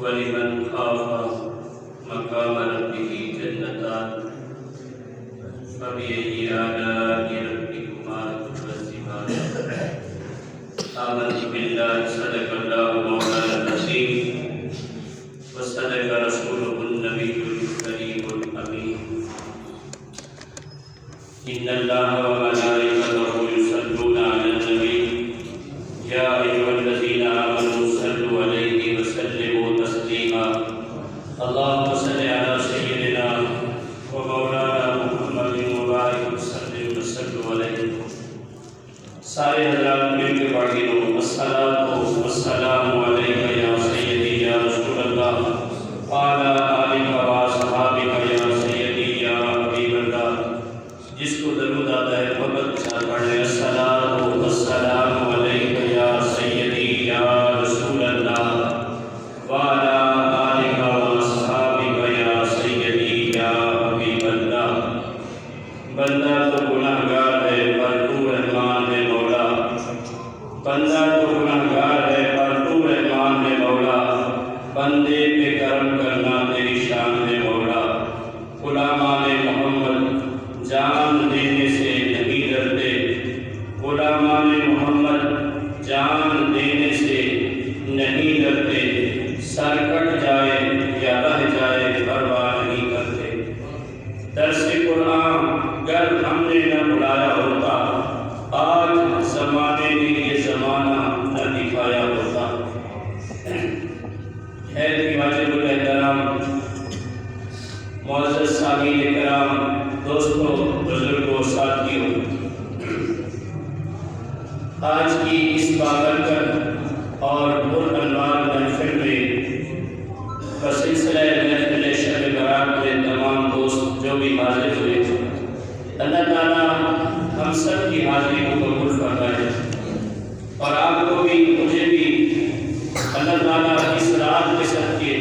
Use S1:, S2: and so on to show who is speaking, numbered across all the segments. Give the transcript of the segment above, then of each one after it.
S1: ولمن خاف مقام ربه جنتان فبأي آلاء ربكما تكذبان آمنت بالله صدق الله مولانا العظيم وصدق رسوله النبي الكريم الأمين إن الله وملائكته يصلون على النبي يا أيها الذين آمنوا صلوا عليه وسلموا تسليما اللهم صل على سيدنا ومولانا محمد وبارك وسلم وصلوا عليه سارے حضرات مل کے پڑھیں الصلاۃ والسلام علیک یا سیدی یا رسول اللہ وعلی آلک و اصحابک یا سیدی یا حبیب اللہ. جس کو درود آتا ہے محبت کے ساتھ پڑھیں الصلاۃ والسلام علیک یا سیدی یا رسول اللہ وعلی آلک و اصحابک یا سیدی یا حبیب اللہ. بندہ تو گناہگار ہے پر تو رحمان ہے مولا، بندہ تو گناہگار ہے پر تو رحمان ہے مولا، بندے پہ کرم کرنا تیری شان ہے مولا. غلامان محمد جان دینے سے نہیں ڈرتے، غلامان محمد جان دینے سے نہیں ڈرتے، سر کٹ جائے یا رہ جائے پرواہ نہیں کرتے. درس قرآن گر ہم نے نہ بلایا ہوتا، آج زمانے نے یہ زمانہ نہ دکھایا ہوتا. خیر کی واجب الاحترام معزز سامعین کرام، دوستوں، بزرگوں، ساتھیوں، آج کی اس بابرکت اور پرعنوان محفل میں بسلسلہ محفل شب برات کے تمام دوست جو بھی حاضر ہوئے، اللہ تعالیٰ ہم سب کی حاضری کو قبول فرمائے اور آپ کو بھی مجھے بھی اللہ تعالیٰ اس رات کے صدقے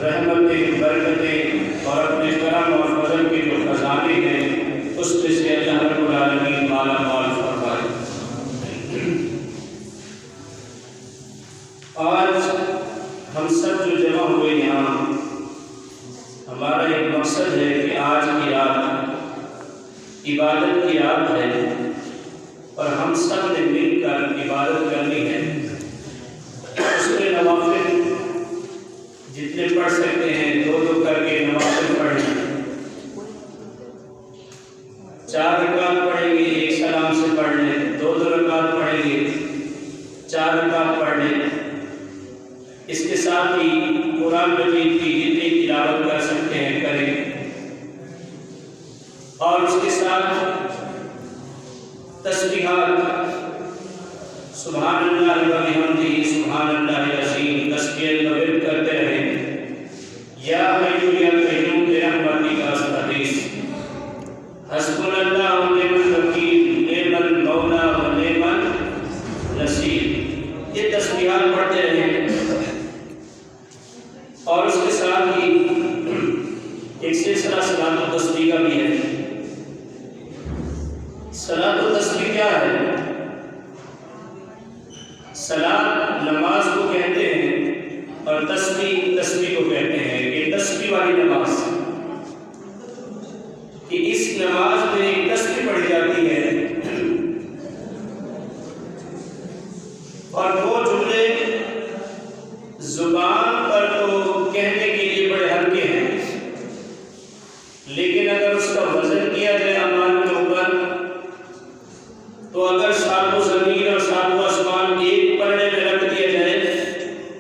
S1: رحمتیں، برکتیں اور اپنے کرم اور فضل کے جو خزانے ہیں اس میں سے اللہ رب العالمین مالا مال فرمائے. آج ہم سب جو جمع ہوئے یہاں، ہمارا ایک مقصد ہے کہ آج کی رات عبادت کی رات ہے اور ہم سب نے مل کر عبادت کرنی ہے. اس میں نوافل جتنے پڑھ سکتے ہیں دو دو کر کے نوافل پڑھیں. 4 رکعت پڑھیں گے، ایک سلام سے پڑھ لیں، 2 رکعت پڑھیں گے، 4 رکعت پڑھ لیں. اس کے ساتھ ہی قرآن مجید کی جتنی تلاوت کر سکتے ہیں کریں، اور اس کے ساتھ تسبیحات سبحان اللہ و بحمدہ سبحان اللہ العظیم تسبیح طویل کرتے رہیں. یا حی یا قیوم برحمتک استغیث حسبنا اللہ و نعم الوکیل نعم المولا و نعم النصیر. یہ تسبیحات پڑھتے رہیں اور اس کے ساتھ ہی ایک سلسلہ صلاۃ و تسبیح کا بھی ہے. صلاۃ و تسبیح کیا ہے؟ صلاۃ نماز کو کہتے ہیں اور تسبیح کو کہتے ہیں کہ تسبیح والی نماز، کہ اس نماز میں ایک تسبیح پڑھی جاتی ہے اور وہ جملے زبان پر تو کہنے کے لیے بڑے ہلکے ہیں، لیکن اگر اس کا وزن کیا جائے اعمال کے اوپر تو اگر ساتوں زمین اور ساتوں آسمان ایک پلڑے میں رکھ دیا جائے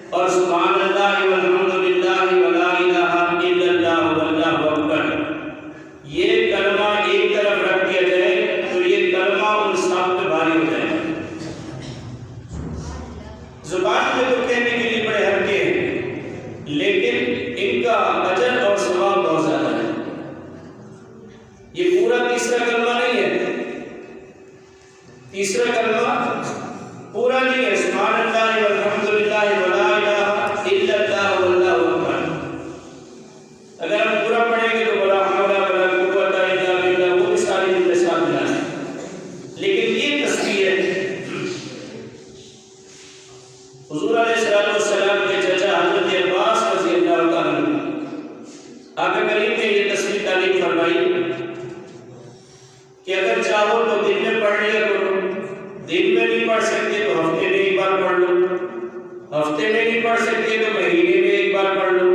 S1: اور سبحان اللہ والحمد للہ ولا الہ الا اللہ واللہ اکبر یہ کلمہ ایک طرف رکھ دیا جائے تو یہ کلمہ ان سب پہ بھاری ہو جائے. زبان میں تو کہنے کے لیے بڑے ہلکے ہیں لیکن ان کا اجر اور ثواب بہت زیادہ ہے. یہ پورا تیسرا کلمہ نہیں ہے. تیسرا کلمہ دن میں نہیں پڑھ سکتے تو ہفتے میں ایک بار پڑھ لو، ہفتے میں نہیں پڑھ سکتے تو مہینے میں ایک بار پڑھ لو،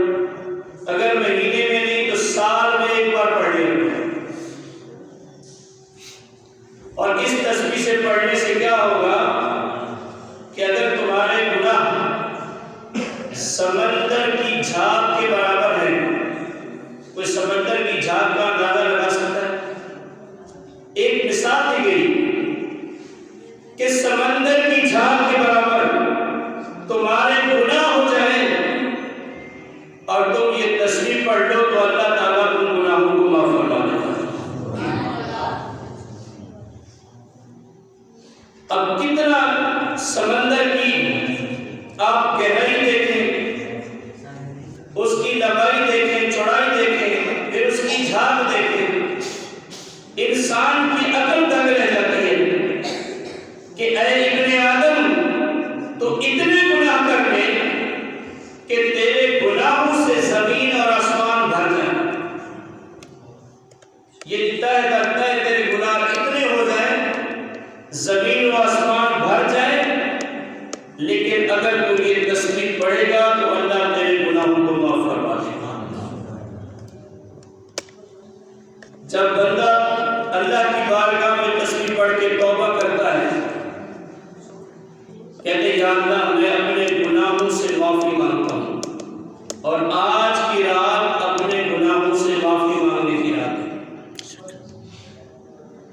S1: اگر مہینے میں نہیں تو سال میں ایک بار پڑھ لیا کرو۔ اور اس تسبیح سے پڑھنے سے کیا ہوگا کہ اگر تمہارے گناہ سمندر کی جھاگ کے برابر ہے، کوئی سمندر کی جھاگ کا اندازہ لگا سکتا ہے؟ ایک مثال دی گئی کہ سمندر کی جھاگ کے برابر تمہارے گناہ ہو جائے اور تم یہ تسبیح پڑھ لو تو اللہ تعالیٰ ان گناہوں کو معاف فرما دیتا ہے۔ اب کتنا سمندر کی آپ گہرائی دیکھیں، اس کی لمبائی دیکھیں، چوڑائی دیکھیں، پھر اس کی جھاگ دیکھیں، انسان کی عقل دنگ رہ جاتی ہے کہ اے ابن آدم تو اتنے گناہ کر لے کہ تیرے گناہوں سے زمین اور آسمان بھر جائیں۔ یہ طے کرتا ہے تیرے گناہ اتنے ہو جائیں، زمین و آسمان بھر جائے، لیکن اگر تو یہ تسبیح پڑھے گا تو اللہ تیرے گناہوں کو معاف فرما دے گا۔ جب بندہ اللہ کی بارگاہ میں تسبیح پڑھ کے توبہ کرتا ہے، کہتے یا اللہ میں اپنے گناہوں سے معافی مانگتا ہوں، اور آج کی رات اپنے گناہوں سے معافی مانگنے کی رات ہے۔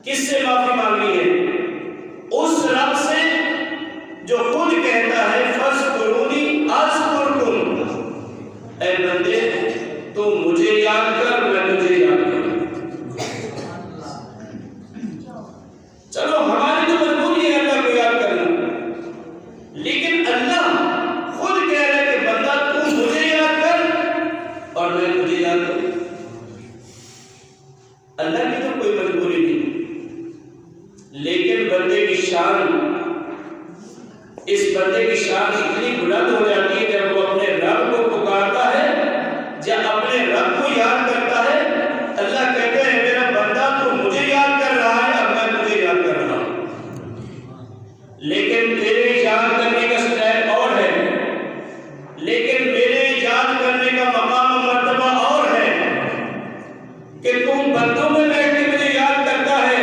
S1: کس سے معافی مانگنی ہے؟ اس رب سے جو خود کہتا ہے فَاذْكُرُونِی أَذْكُرْکُم، اے بندے تو مجھے یاد کر، میں تجھے یاد کروں۔ چلو ہماری تو مجبوری ہے اللہ کو یاد کرنا، لیکن اللہ خود کہہ رہا ہے کہ بندہ تو مجھے یاد کر اور میں تجھے یاد کروں۔ اللہ کی تو کوئی مجبوری نہیں، لیکن بندے کی شان، اس بندے کی شان اتنی بلند ہو جاتی ہے جب وہ اپنے رب کو پکارتا ہے، جب اپنے رب کو یاد کرتا ہے، اللہ کہتے ہیں میرا بندہ تو مجھے یاد کر رہا ہے اور میں تجھے یاد کر رہا ہوں۔ لیکن تیرے یاد کرنے کا سٹائل اور ہے، لیکن میرے یاد کرنے کا مقام و مرتبہ اور ہے کہ تم بندوں میں بیٹھ کے مجھے یاد کرتا ہے،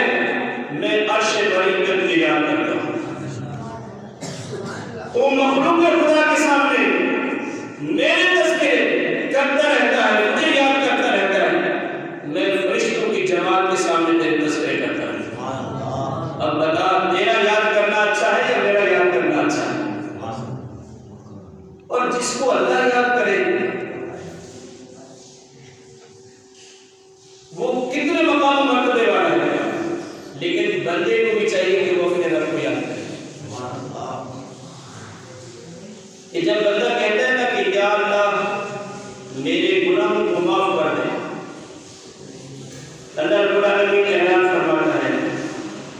S1: میں عرش بری پہ تجھے یاد کرتا ہوں۔ تو مخلوق خدا کے سامنے میرے تذکرے کرتا رہتا ہے، مجھے یاد کرتا رہتا ہے، میں فرشتوں کی جماعت کے سامنے تیرے تذکرے کرتا رہتا ہوں۔ اب بتا تیرا یاد کرنا اچھا ہے یا میرا یاد کرنا اچھا ہے؟ اور جس کو اللہ یاد کرے وہ کتنے مقام مرتبے والا ہے، لیکن بندے کو بھی چاہیے کہ وہ اپنے رب کو یاد کرے۔ کہ جب بندہ کہتا ہے نا کہ یا اللہ میرے گناہوں کو معاف کر دے، اللہ رب العالمین اعلان فرماتا ہے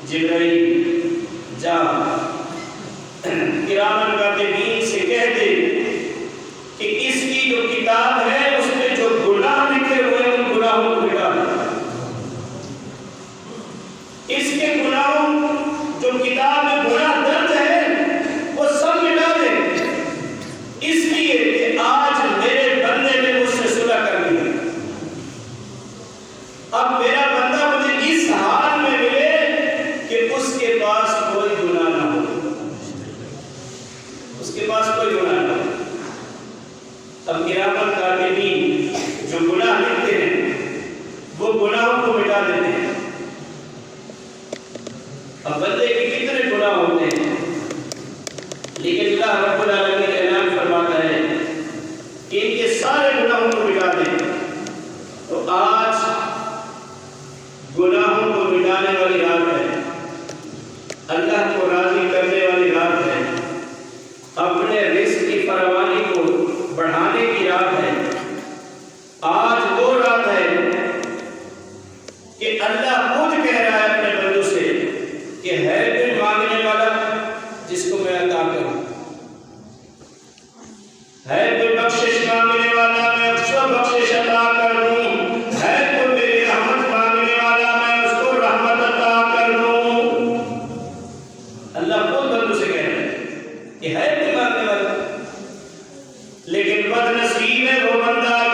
S1: جبرائیل جا کرامن کاتبین سے کہہ دے کہ اس کی جو کتاب ہے اس میں جو گناہ لکھے ہوئے ان گناہوں کو مٹا دے، اس کے گناہوں جو کتاب میں گناہ درج ہے وہ سب مٹا دے، اس لیے کہ آج میرے بندے نے مجھ سے صلح کر لی ہے۔ اب میرا بندہ مجھے اس حال میں ملے کہ اس کے پاس کوئی گناہ نہ ہو، اس کے پاس کوئی گناہ نہ ہو۔ اب کرامن کاتبین جو گناہ لکھتے ہیں وہ گناہوں کو مٹا دیتے ہیں۔ اب بندے کے کتنے گناہ ہوتے ہیں، لیکن اللہ رب العالمین اعلان فرماتا ہے کہ ان کے سارے گناہوں کو مٹا دیں۔ تو آج گناہوں کو مٹانے والی رات ہے، اللہ کو راضی کرنے والی رات ہے، اپنے رزق کی فراوانی کو بڑھانے کی رات ہے۔ آج وہ رات ہے کہ اللہ خود کہہ رہا ہے اپنے بندوں سے کہ ہے کوئی مانگنے والا جس کو میں عطا کروں، ہے کوئی بخشش مانگنے والا میں اس کو بخشش عطا کروں، ہے کوئی میری رحمت مانگنے والا میں اس کو رحمت عطا کر دوں۔ اللہ اللہ خود بندوں سے کہہ رہے ہیں کہ ہے کوئی ماننے والا، لیکن بد نصیب ہے وہ بندہ